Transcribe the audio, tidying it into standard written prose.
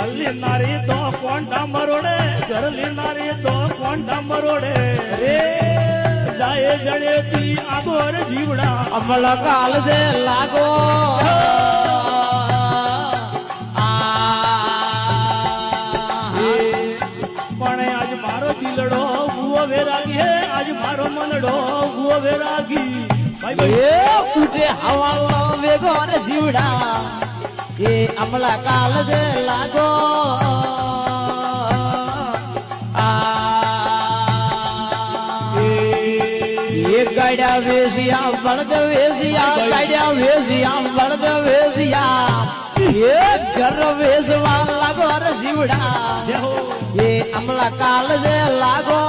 ગલ્લી નારી તો કોણ ડામરોડે ઘરલી નારી તો કોણ ડામરોડે રે જાય જડેતી આગોર જીવડા અમલ કાલ દે લાગો પણ આજ મારો દિલડો ગુઓ વેરાગી હે આજ મારો મનડો ગુઓ વેરાગી એ ઉઠે હવાલો વેગો રે જીવડા એ અમલા કાલ દે લાગો એ ગાડ્યા વેસિયા બળદ વેસિયા ગાડ્યા વેસિયા બળદ વેસિયા એ ઘર વેસવા લાગો રે જીવડા એ અમલા કાલ દે લાગો